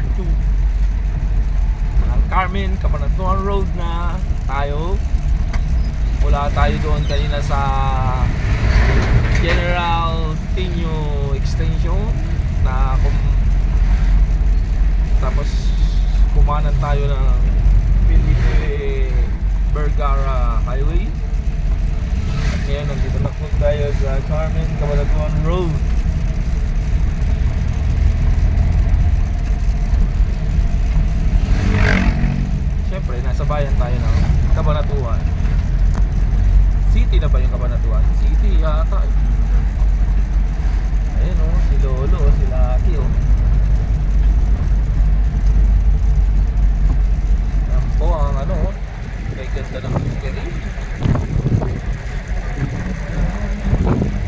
Part 2. Ang Carmen, Cabanatuan Road na tayo. Mula tayo doon kanina sa General Tino Extension na tapos kumanan tayo ng Felipe Vergara Highway. At ngayon nandito na po tayo sa Carmen, Cabanatuan Road. Siyempre, nasa bayan tayo ng Cabanatuan City. Na ba yung Cabanatuan City yata eh. Ayun o, si Lolo, si Lucky o. Yan po ang ano, may ganda ng history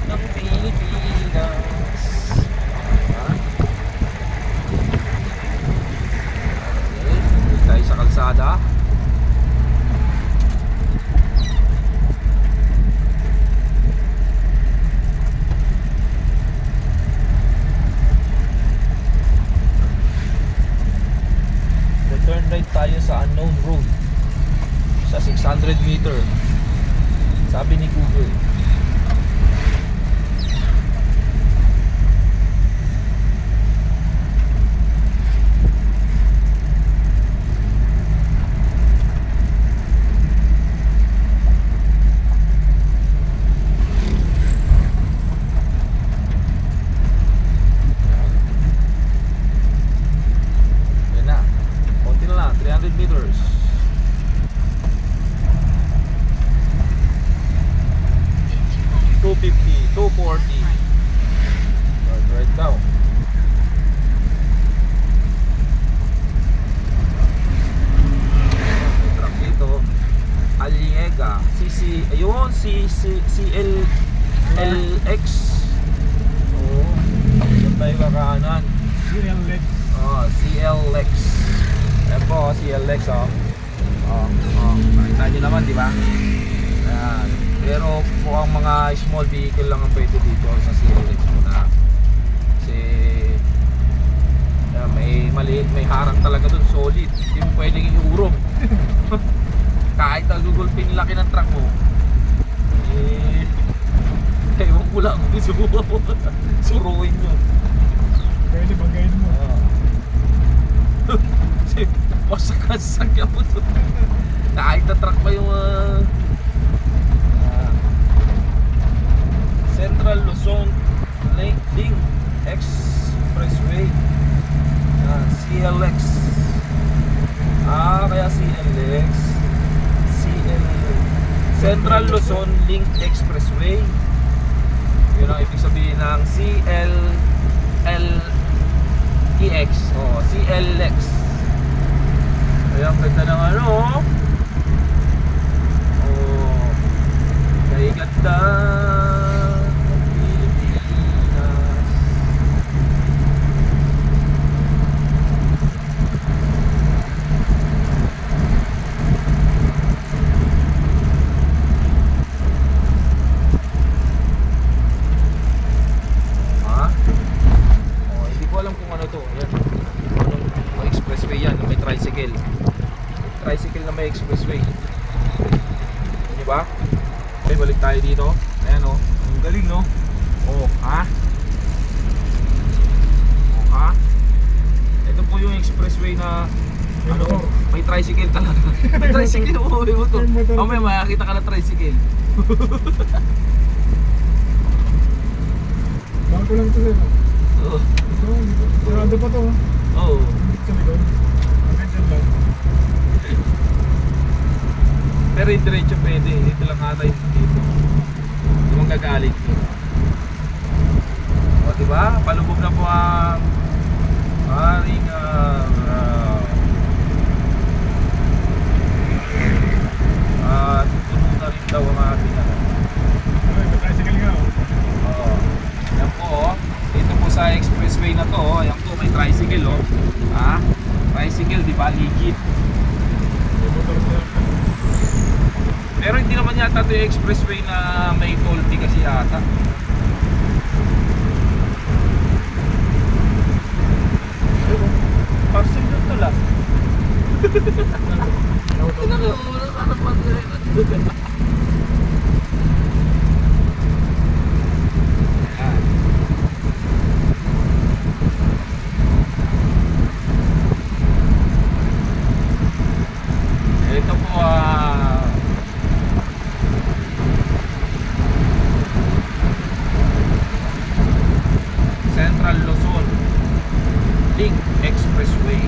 ng Pilipinas. Okay, dito tayo sa kalsada. Turn right tayo sa unknown road sa 600 meter, sabi ni Google. Meters. 250, 240. Right down. May truck dito. Aliega. Ayun, CLX. Oh, doon tayo kakanan. CLX. Oh, CLX. Ayan po, CLX oh. Nakita nyo naman, di ba? Ayan. Pero mukhang mga small vehicle lang ang pwede dito sa CLX muna. Kasi may maliit, may harang talaga dun, solid. Hindi mo pwedeng iurong. Kahit nagugulping laki ng truck mo, ewan ko lang kung suruin nyo. Pwede bagayin mo. Wasak ang sakya mo doon. Kahit na truck pa yung Central Luzon Link Expressway. CLX. Kaya CLX Central Luzon Link Expressway. Yun ang ibig sabihin ng CLX. CLX. Ayan, ganda ng ano. Oh, kaya ganda ng Pilipinas. Oh, hindi ko alam kung ano to. Ayan. Anong expressway yan, may tricycle. Tricycle na may expressway. Di ba? Okay, balik tayo dito. Ayan o. Ang galing no? Oh, ha? Oh, ha? Ito po yung expressway na ano, may tricycle talaga. May tricycle, may motor. May makakita ka na tricycle. Bago lang ito sir. Oo. Ito, sarado pa to. Oo. Sa likod. Hanggang dyan lang. Pero yung diretso pwede. Ito lang ata yung dito. Hindi mong gagalit. O diba? Palubog na po ang Haring at puno na rin daw ang ating ano. Ay, may tricycle nga oh. Oo. Yan po oh. Dito po sa expressway na to oh. Yan po may tricycle oh. Ha? Tricycle diba? Legit. May motor siya. Pero hindi naman yata ito yung expressway na may toll fee kasi yata. Ito po Central Luzon Link Expressway.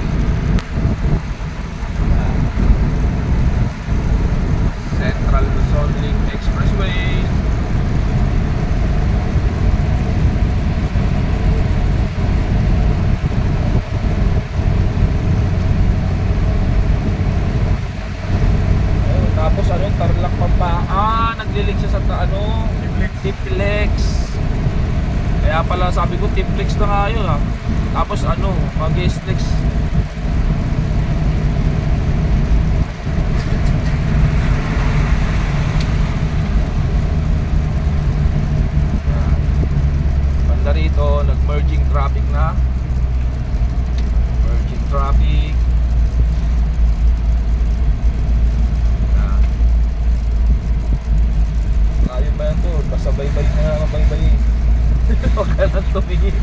Central Luzon Link Expressway. Tapos ano, Tarlac naglilig siya sa Tiplex. Kaya pala sabi ko Tiplex na nga yun ha. Tapos ano, mag-Stlex. Banda rito, nag-merging traffic na. Merging traffic. Ayun ba yan doon? Basta baybay na nga baybay. Huwag ka lang tumingin.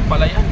Palayan.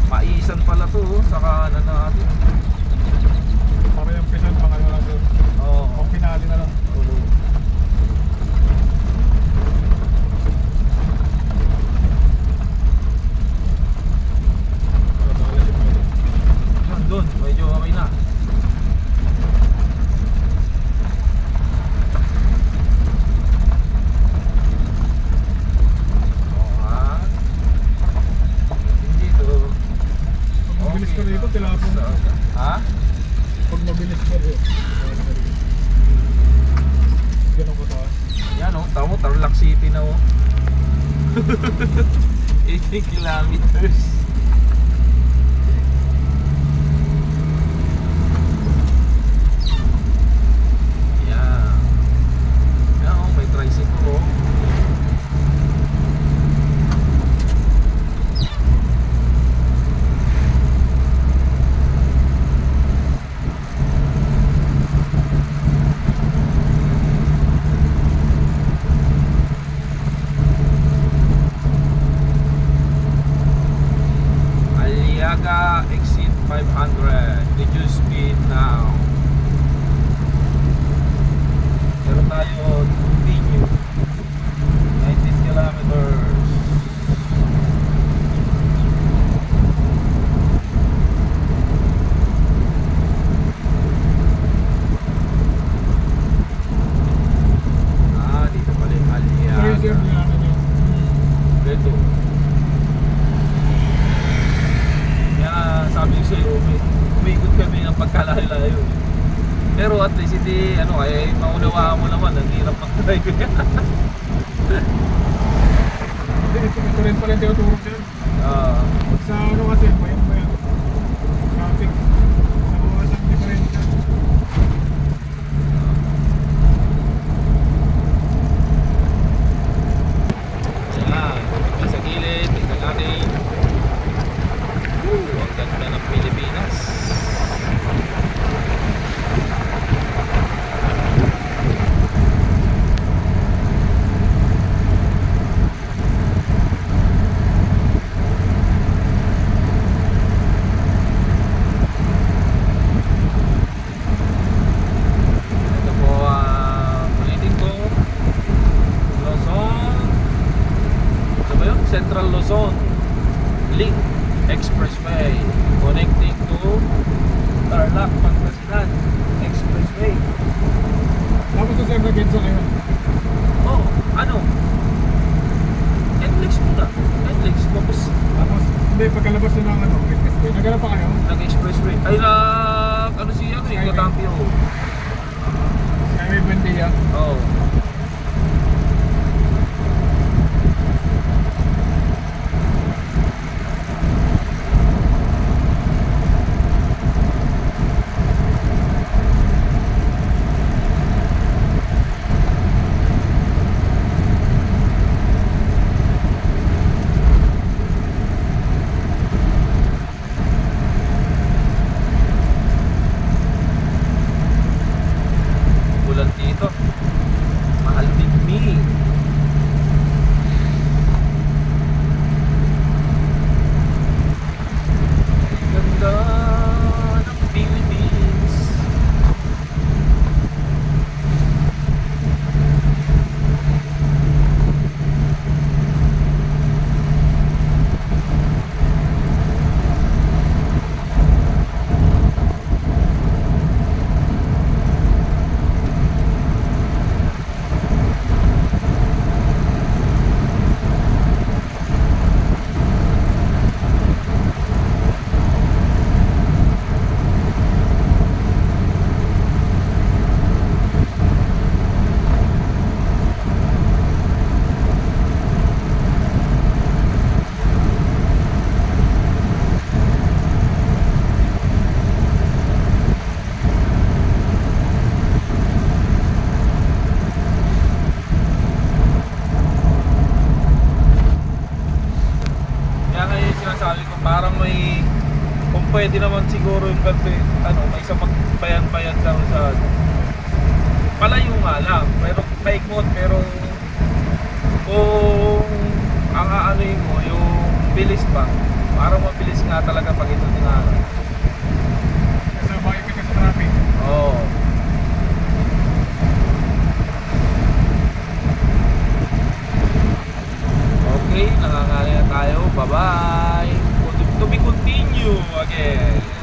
Maisan pala to, sa kanan natin. Para yung pisan pang ano lang doon. Oo. O pinali na lang. Doon, medyo okay na. Mabilis ka rito, tilapon. Ha? Pag mabilis ka rito. Ganun ko taas. Yan o, tamo, Tarlac City na o. 80 kilometers. Yan. Yan o, may tricycle o. di ano, ay maunawaan mo naman, ang hirap mag-drive. Ito rin pala yung tinuturo dyan. Ah, Sa ano kasi, bayan. Traffic. Sa mga isang diferensya. yan, tingnan sa gilid, tingnan natin. Ang ganda ng Pilipinas. Ito po ang ulitin ko, Luzon. Ano ba yun? Central Luzon Link Expressway connecting to Tarlac, Pangasinan Expressway. Tapos sa Sierra Ginza kayo. Oh, ano? NLEX muna. NLEX, tapos Tapos, hindi, pagkalabas na ng ano, expressway. Naghanap pa kayo? nag-expressway. Ay, ano siya, ano, Skyway. Catampio. Skyway Buendia. Oh. Bulan dito. Mahal din me. Ganda ng Philippines. Kaya ngayon sinasabi ko parang may kung pwede naman siguro yung ganito ano, may isang magbayan-bayan sa palayo nga lang, pero paikot, pero kung ang aanoin mo yung bilis pa, parang mabilis nga talaga pag ito tinara. Kasama kayo ka sa traffic. Oo. Okay, nangangali na tayo. Bye-bye. To be continue again.